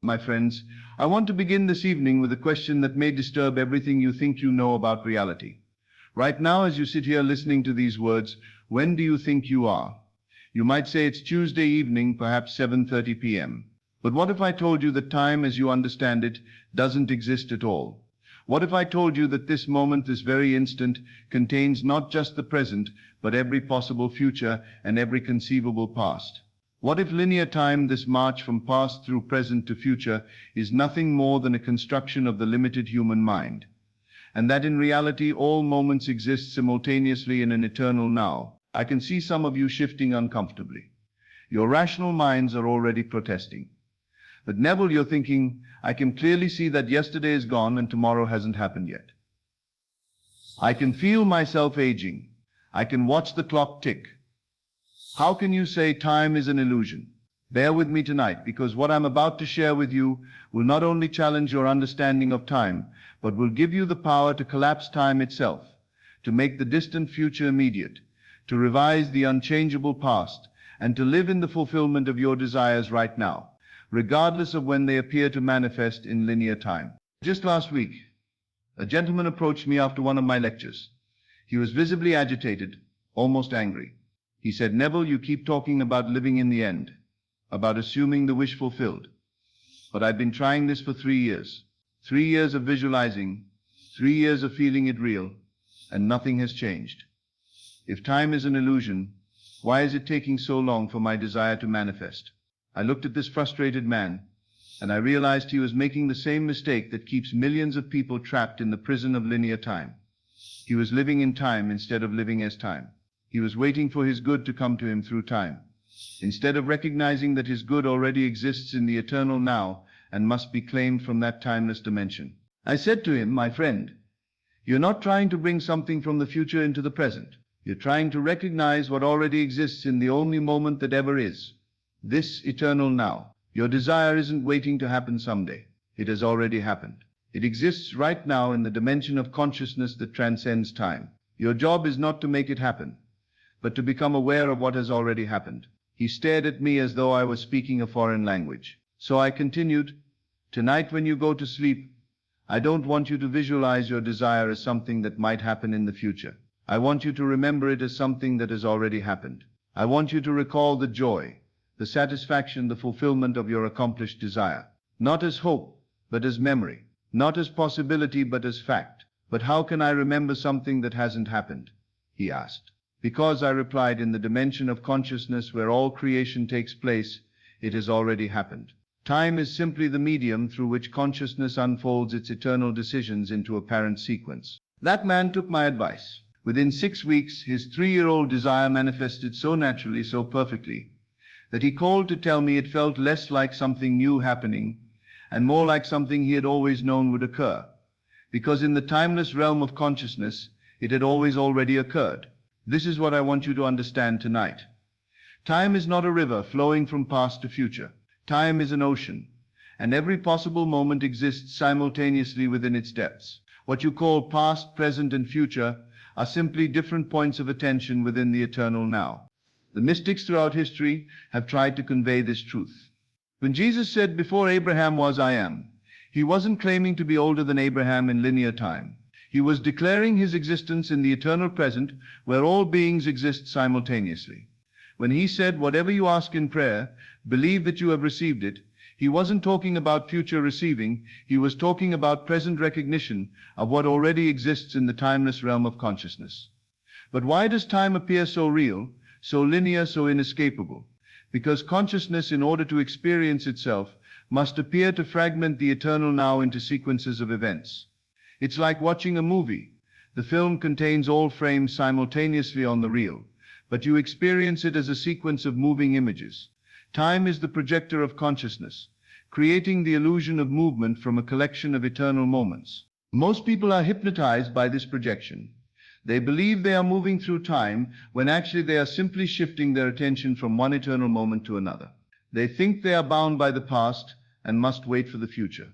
My friends, I want to begin this evening with a question that may disturb everything you think you know about reality. Right now, as you sit here listening to these words, when do you think you are? You might say it's Tuesday evening, perhaps 7:30 p.m. But what if I told you that time as you understand it doesn't exist at all? What if I told you that this moment, this very instant, contains not just the present, but every possible future and every conceivable past? What if linear time, this march from past through present to future, is nothing more than a construction of the limited human mind? And that in reality all moments exist simultaneously in an eternal now? I can see some of you shifting uncomfortably. Your rational minds are already protesting. But Neville, you're thinking, I can clearly see that yesterday is gone and tomorrow hasn't happened yet. I can feel myself aging. I can watch the clock tick. How can you say time is an illusion? Bear with me tonight, because what I'm about to share with you will not only challenge your understanding of time, but will give you the power to collapse time itself, to make the distant future immediate, to revise the unchangeable past, and to live in the fulfillment of your desires right now, regardless of when they appear to manifest in linear time. Just last week, a gentleman approached me after one of my lectures. He was visibly agitated, almost angry. He said, "Neville, you keep talking about living in the end, about assuming the wish fulfilled. But I've been trying this for 3 years. 3 years of visualizing, 3 years of feeling it real, and nothing has changed. If time is an illusion, why is it taking so long for my desire to manifest?" I looked at this frustrated man, and I realized he was making the same mistake that keeps millions of people trapped in the prison of linear time. He was living in time instead of living as time. He was waiting for his good to come to him through time, instead of recognizing that his good already exists in the eternal now and must be claimed from that timeless dimension. I said to him, "My friend, you're not trying to bring something from the future into the present. You're trying to recognize what already exists in the only moment that ever is, this eternal now. Your desire isn't waiting to happen someday. It has already happened. It exists right now in the dimension of consciousness that transcends time. Your job is not to make it happen, but to become aware of what has already happened." He stared at me as though I was speaking a foreign language. So I continued, "Tonight when you go to sleep, I don't want you to visualize your desire as something that might happen in the future. I want you to remember it as something that has already happened. I want you to recall the joy, the satisfaction, the fulfillment of your accomplished desire. Not as hope, but as memory. Not as possibility, but as fact." "But how can I remember something that hasn't happened?" he asked. "Because," I replied, "in the dimension of consciousness where all creation takes place, it has already happened. Time is simply the medium through which consciousness unfolds its eternal decisions into apparent sequence." That man took my advice. Within 6 weeks, his 3-year-old desire manifested so naturally, so perfectly, that he called to tell me it felt less like something new happening and more like something he had always known would occur, because in the timeless realm of consciousness, it had always already occurred. This is what I want you to understand tonight. Time is not a river flowing from past to future. Time is an ocean, and every possible moment exists simultaneously within its depths. What you call past, present, and future are simply different points of attention within the eternal now. The mystics throughout history have tried to convey this truth. When Jesus said, "Before Abraham was, I am," he wasn't claiming to be older than Abraham in linear time. He was declaring his existence in the eternal present, where all beings exist simultaneously. When he said, "Whatever you ask in prayer, believe that you have received it," he wasn't talking about future receiving, he was talking about present recognition of what already exists in the timeless realm of consciousness. But why does time appear so real, so linear, so inescapable? Because consciousness, in order to experience itself, must appear to fragment the eternal now into sequences of events. It's like watching a movie. The film contains all frames simultaneously on the reel, but you experience it as a sequence of moving images. Time is the projector of consciousness, creating the illusion of movement from a collection of eternal moments. Most people are hypnotized by this projection. They believe they are moving through time when actually they are simply shifting their attention from one eternal moment to another. They think they are bound by the past and must wait for the future,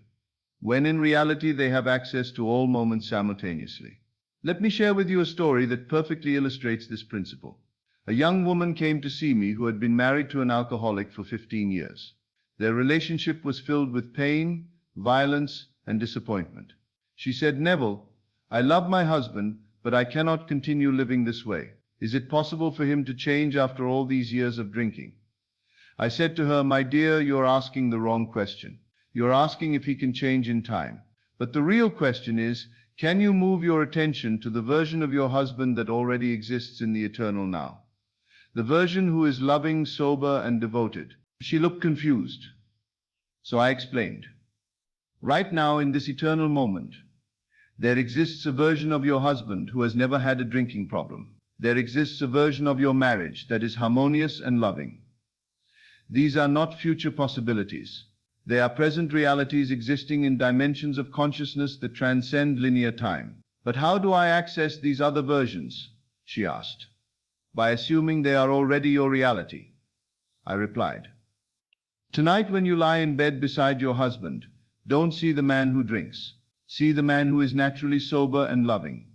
when in reality they have access to all moments simultaneously. Let me share with you a story that perfectly illustrates this principle. A young woman came to see me who had been married to an alcoholic for 15 years. Their relationship was filled with pain, violence, and disappointment. She said, "Neville, I love my husband, but I cannot continue living this way. Is it possible for him to change after all these years of drinking?" I said to her, "My dear, you're asking the wrong question. You're asking if he can change in time. But the real question is, can you move your attention to the version of your husband that already exists in the eternal now? The version who is loving, sober, and devoted." She looked confused. So I explained. Right now, in this eternal moment, there exists a version of your husband who has never had a drinking problem. There exists a version of your marriage that is harmonious and loving. These are not future possibilities. They are present realities existing in dimensions of consciousness that transcend linear time. "But how do I access these other versions?" she asked. "By assuming they are already your reality," I replied. Tonight, when you lie in bed beside your husband, don't see the man who drinks. See the man who is naturally sober and loving.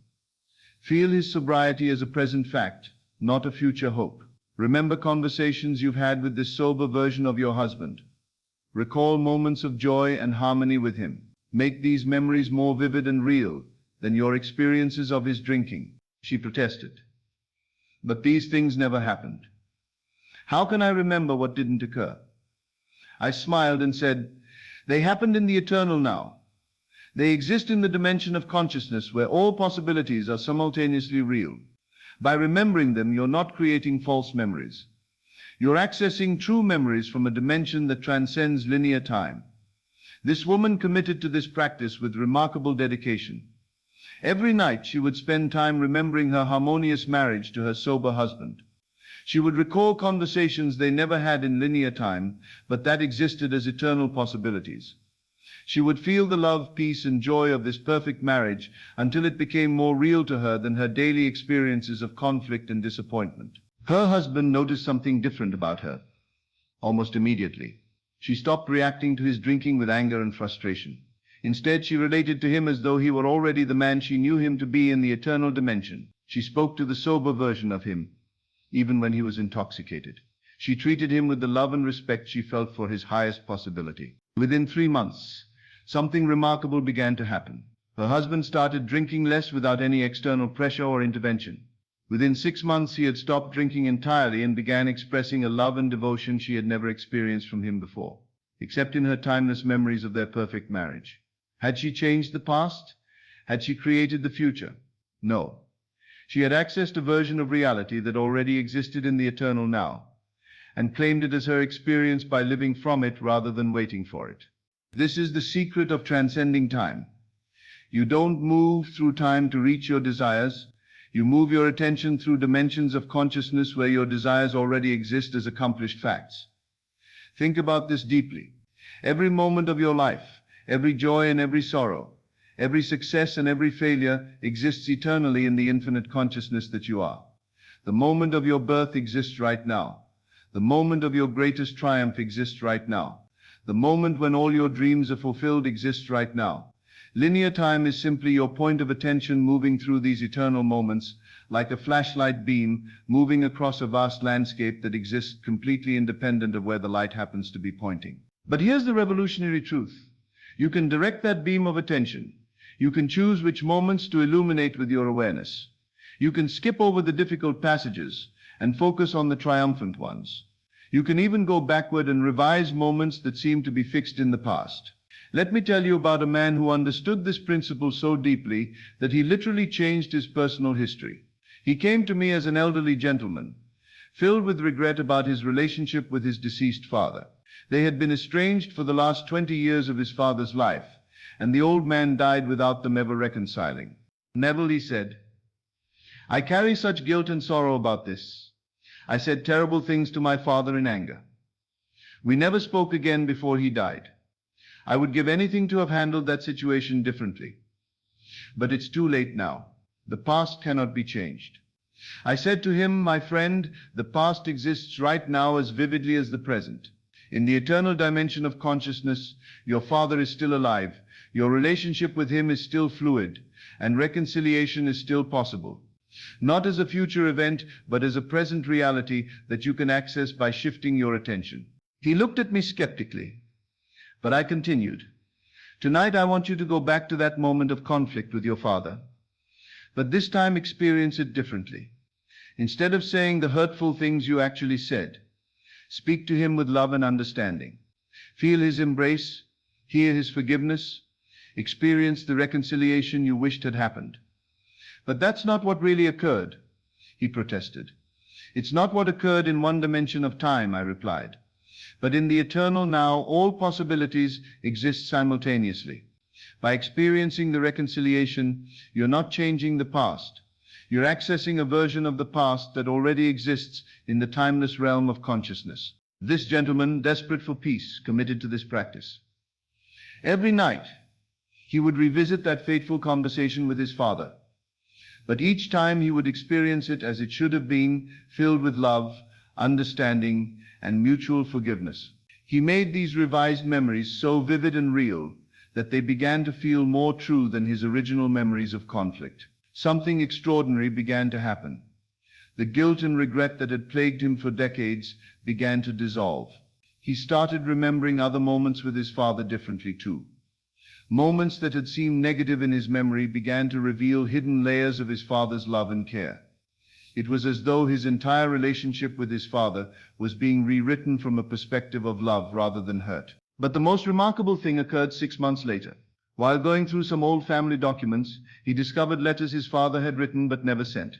Feel his sobriety as a present fact, not a future hope. Remember conversations you've had with this sober version of your husband. Recall moments of joy and harmony with him. Make these memories more vivid and real than your experiences of his drinking, she protested. But these things never happened. How can I remember what didn't occur? I smiled and said, "They happened in the eternal now. They exist in the dimension of consciousness where all possibilities are simultaneously real. By remembering them, you're not creating false memories. You're accessing true memories from a dimension that transcends linear time." This woman committed to this practice with remarkable dedication. Every night she would spend time remembering her harmonious marriage to her sober husband. She would recall conversations they never had in linear time, but that existed as eternal possibilities. She would feel the love, peace, and joy of this perfect marriage until it became more real to her than her daily experiences of conflict and disappointment. Her husband noticed something different about her. Almost immediately, she stopped reacting to his drinking with anger and frustration. Instead, she related to him as though he were already the man she knew him to be in the eternal dimension. She spoke to the sober version of him, even when he was intoxicated. She treated him with the love and respect she felt for his highest possibility. Within 3 months, something remarkable began to happen. Her husband started drinking less without any external pressure or intervention. Within 6 months, he had stopped drinking entirely and began expressing a love and devotion she had never experienced from him before, except in her timeless memories of their perfect marriage. Had she changed the past? Had she created the future? No. She had accessed a version of reality that already existed in the eternal now, and claimed it as her experience by living from it rather than waiting for it. This is the secret of transcending time. You don't move through time to reach your desires. You move your attention through dimensions of consciousness where your desires already exist as accomplished facts. Think about this deeply. Every moment of your life, every joy and every sorrow, every success and every failure exists eternally in the infinite consciousness that you are. The moment of your birth exists right now. The moment of your greatest triumph exists right now. The moment when all your dreams are fulfilled exists right now. Linear time is simply your point of attention moving through these eternal moments, like a flashlight beam moving across a vast landscape that exists completely independent of where the light happens to be pointing. But here's the revolutionary truth. You can direct that beam of attention. You can choose which moments to illuminate with your awareness. You can skip over the difficult passages and focus on the triumphant ones. You can even go backward and revise moments that seem to be fixed in the past. Let me tell you about a man who understood this principle so deeply that he literally changed his personal history. He came to me as an elderly gentleman, filled with regret about his relationship with his deceased father. They had been estranged for the last 20 years of his father's life, and the old man died without them ever reconciling. "Neville," he said, "I carry such guilt and sorrow about this. I said terrible things to my father in anger. We never spoke again before he died. I would give anything to have handled that situation differently. But it's too late now. The past cannot be changed." I said to him, "My friend, the past exists right now as vividly as the present. In the eternal dimension of consciousness, your father is still alive, your relationship with him is still fluid, and reconciliation is still possible. Not as a future event, but as a present reality that you can access by shifting your attention." He looked at me skeptically, but I continued. Tonight I want you to go back to that moment of conflict with your father, but this time experience it differently. Instead of saying the hurtful things you actually said, speak to him with love and understanding. Feel his embrace, hear his forgiveness, experience the reconciliation you wished had happened. But that's not what really occurred, he protested. It's not what occurred in one dimension of time, I replied. But in the eternal now, all possibilities exist simultaneously. By experiencing the reconciliation, you're not changing the past. You're accessing a version of the past that already exists in the timeless realm of consciousness. This gentleman, desperate for peace, committed to this practice. Every night, he would revisit that fateful conversation with his father. But each time he would experience it as it should have been, filled with love, understanding, and mutual forgiveness. He made these revised memories so vivid and real that they began to feel more true than his original memories of conflict. Something extraordinary began to happen. The guilt and regret that had plagued him for decades began to dissolve. He started remembering other moments with his father differently too. Moments that had seemed negative in his memory began to reveal hidden layers of his father's love and care. It was as though his entire relationship with his father was being rewritten from a perspective of love rather than hurt. But the most remarkable thing occurred 6 months later. While going through some old family documents, he discovered letters his father had written but never sent.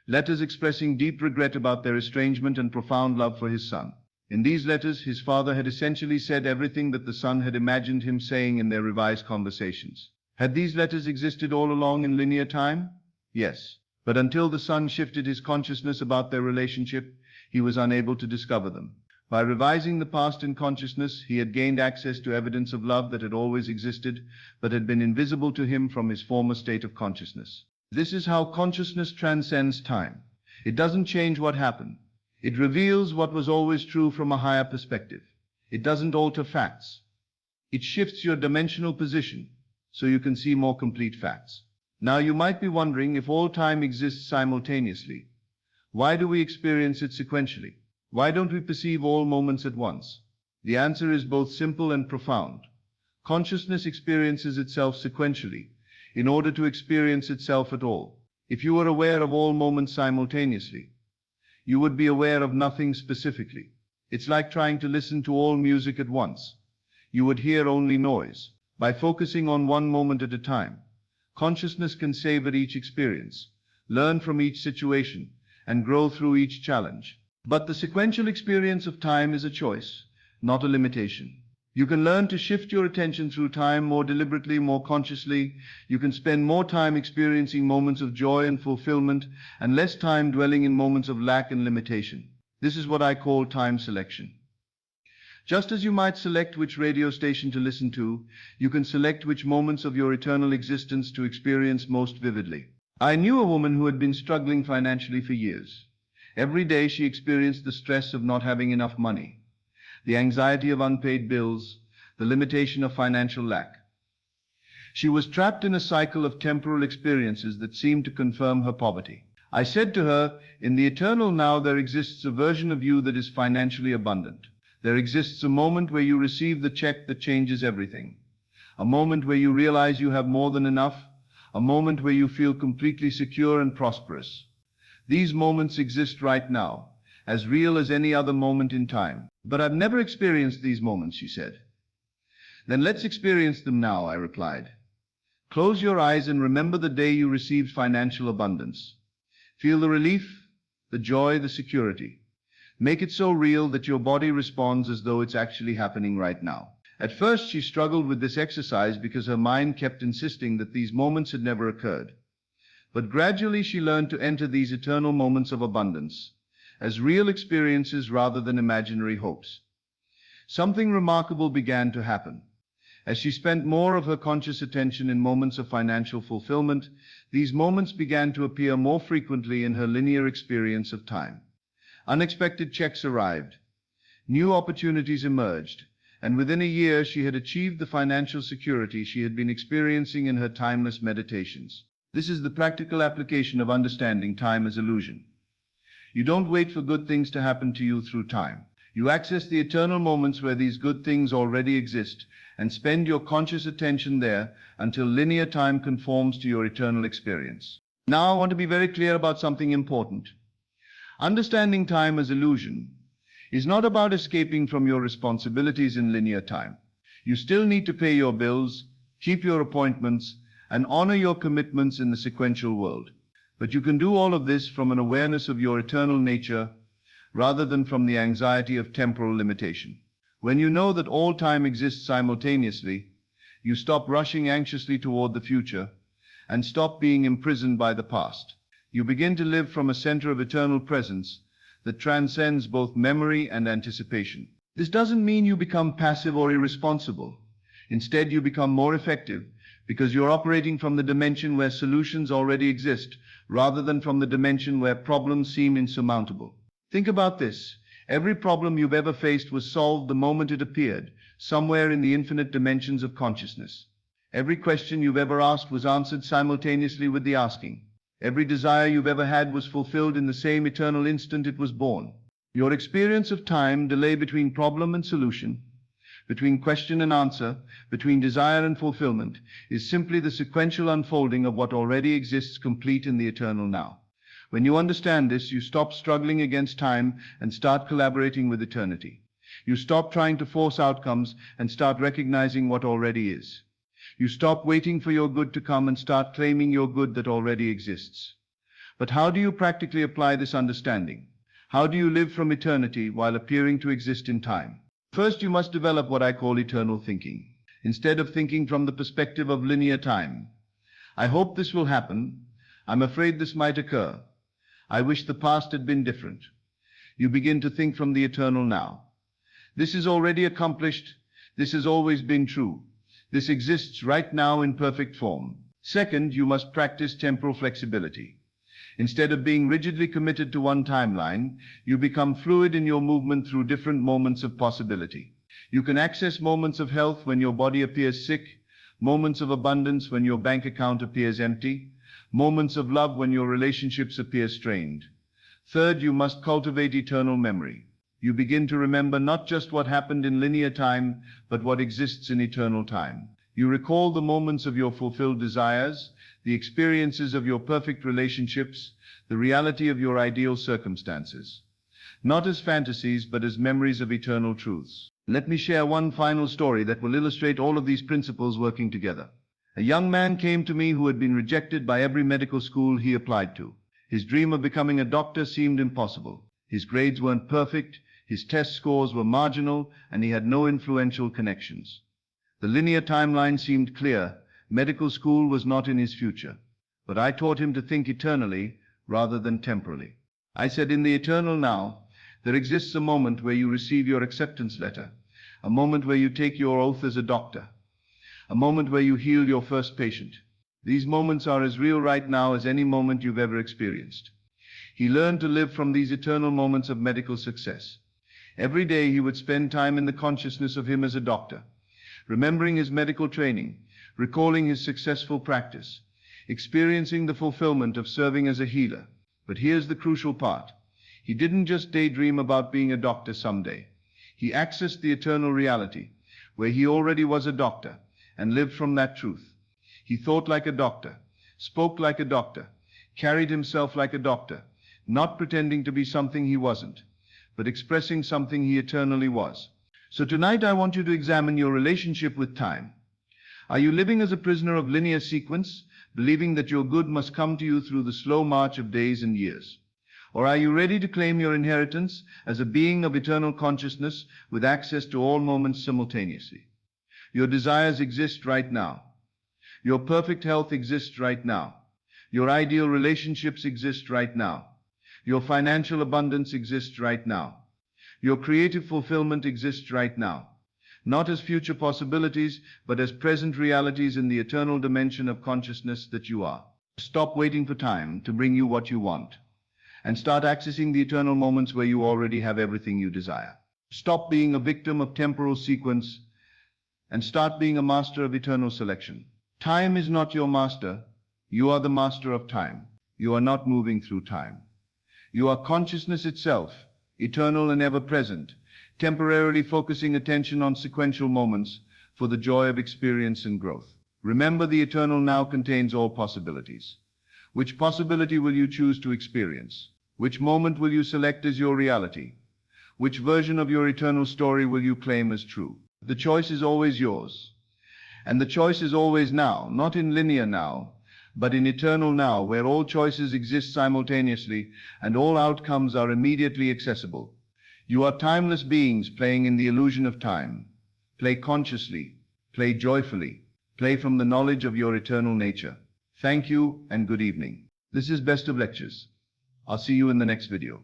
Letters expressing deep regret about their estrangement and profound love for his son. In these letters, his father had essentially said everything that the son had imagined him saying in their revised conversations. Had these letters existed all along in linear time? Yes. But until the son shifted his consciousness about their relationship, he was unable to discover them. By revising the past in consciousness, he had gained access to evidence of love that had always existed, but had been invisible to him from his former state of consciousness. This is how consciousness transcends time. It doesn't change what happened. It reveals what was always true from a higher perspective. It doesn't alter facts. It shifts your dimensional position so you can see more complete facts. Now you might be wondering, if all time exists simultaneously, why do we experience it sequentially? Why don't we perceive all moments at once? The answer is both simple and profound. Consciousness experiences itself sequentially in order to experience itself at all. If you were aware of all moments simultaneously, you would be aware of nothing specifically. It's like trying to listen to all music at once. You would hear only noise. By focusing on one moment at a time, consciousness can savor each experience, learn from each situation, and grow through each challenge. But the sequential experience of time is a choice, not a limitation. You can learn to shift your attention through time more deliberately, more consciously. You can spend more time experiencing moments of joy and fulfillment, and less time dwelling in moments of lack and limitation. This is what I call time selection. Just as you might select which radio station to listen to, you can select which moments of your eternal existence to experience most vividly. I knew a woman who had been struggling financially for years. Every day she experienced the stress of not having enough money, the anxiety of unpaid bills, the limitation of financial lack. She was trapped in a cycle of temporal experiences that seemed to confirm her poverty. I said to her, in the eternal now there exists a version of you that is financially abundant. There exists a moment where you receive the check that changes everything. A moment where you realize you have more than enough. A moment where you feel completely secure and prosperous. These moments exist right now, as real as any other moment in time. But I've never experienced these moments, she said. Then let's experience them now, I replied. Close your eyes and remember the day you received financial abundance. Feel the relief, the joy, the security. Make it so real that your body responds as though it's actually happening right now. At first, she struggled with this exercise because her mind kept insisting that these moments had never occurred. But gradually she learned to enter these eternal moments of abundance as real experiences rather than imaginary hopes. Something remarkable began to happen. As she spent more of her conscious attention in moments of financial fulfillment, these moments began to appear more frequently in her linear experience of time. Unexpected checks arrived. New opportunities emerged. And within a year she had achieved the financial security she had been experiencing in her timeless meditations. This is the practical application of understanding time as illusion. You don't wait for good things to happen to you through time. You access the eternal moments where these good things already exist and spend your conscious attention there until linear time conforms to your eternal experience. Now I want to be very clear about something important. Understanding time as illusion is not about escaping from your responsibilities in linear time. You still need to pay your bills, keep your appointments, and honor your commitments in the sequential world. But you can do all of this from an awareness of your eternal nature rather than from the anxiety of temporal limitation. When you know that all time exists simultaneously, you stop rushing anxiously toward the future and stop being imprisoned by the past. You begin to live from a center of eternal presence that transcends both memory and anticipation. This doesn't mean you become passive or irresponsible. Instead, you become more effective because you're operating from the dimension where solutions already exist rather than from the dimension where problems seem insurmountable. Think about this. Every problem you've ever faced was solved the moment it appeared, somewhere in the infinite dimensions of consciousness. Every question you've ever asked was answered simultaneously with the asking. Every desire you've ever had was fulfilled in the same eternal instant it was born. Your experience of time, delay between problem and solution, between question and answer, between desire and fulfillment, is simply the sequential unfolding of what already exists complete in the eternal now. When you understand this, you stop struggling against time and start collaborating with eternity. You stop trying to force outcomes and start recognizing what already is. You stop waiting for your good to come and start claiming your good that already exists. But how do you practically apply this understanding? How do you live from eternity while appearing to exist in time? First, you must develop what I call eternal thinking. Instead of thinking from the perspective of linear time, I hope this will happen. I'm afraid this might occur. I wish the past had been different. You begin to think from the eternal now. This is already accomplished. This has always been true. This exists right now in perfect form. Second, you must practice temporal flexibility. Instead of being rigidly committed to one timeline, you become fluid in your movement through different moments of possibility. You can access moments of health when your body appears sick, moments of abundance when your bank account appears empty, moments of love when your relationships appear strained. Third, you must cultivate eternal memory. You begin to remember not just what happened in linear time, but what exists in eternal time. You recall the moments of your fulfilled desires, the experiences of your perfect relationships, the reality of your ideal circumstances. Not as fantasies, but as memories of eternal truths. Let me share one final story that will illustrate all of these principles working together. A young man came to me who had been rejected by every medical school he applied to. His dream of becoming a doctor seemed impossible. His grades weren't perfect, his test scores were marginal, and he had no influential connections. The linear timeline seemed clear. Medical school was not in his future. But I taught him to think eternally rather than temporally. I said, in the eternal now, there exists a moment where you receive your acceptance letter, a moment where you take your oath as a doctor, a moment where you heal your first patient. These moments are as real right now as any moment you've ever experienced. He learned to live from these eternal moments of medical success. Every day he would spend time in the consciousness of him as a doctor, remembering his medical training, recalling his successful practice, experiencing the fulfillment of serving as a healer. But here's the crucial part. He didn't just daydream about being a doctor someday. He accessed the eternal reality, where he already was a doctor, and lived from that truth. He thought like a doctor, spoke like a doctor, carried himself like a doctor, not pretending to be something he wasn't, but expressing something he eternally was. So tonight I want you to examine your relationship with time. Are you living as a prisoner of linear sequence, believing that your good must come to you through the slow march of days and years? Or are you ready to claim your inheritance as a being of eternal consciousness with access to all moments simultaneously? Your desires exist right now. Your perfect health exists right now. Your ideal relationships exist right now. Your financial abundance exists right now. Your creative fulfillment exists right now. Not as future possibilities, but as present realities in the eternal dimension of consciousness that you are. Stop waiting for time to bring you what you want, and start accessing the eternal moments where you already have everything you desire. Stop being a victim of temporal sequence, and start being a master of eternal selection. Time is not your master. You are the master of time. You are not moving through time. You are consciousness itself, eternal and ever present, temporarily focusing attention on sequential moments for the joy of experience and growth. Remember, the eternal now contains all possibilities. Which possibility will you choose to experience? Which moment will you select as your reality? Which version of your eternal story will you claim as true? The choice is always yours. And the choice is always now, not in linear now, but in eternal now, where all choices exist simultaneously and all outcomes are immediately accessible. You are timeless beings playing in the illusion of time. Play consciously, play joyfully, play from the knowledge of your eternal nature. Thank you and good evening. This is Best of Lectures. I'll see you in the next video.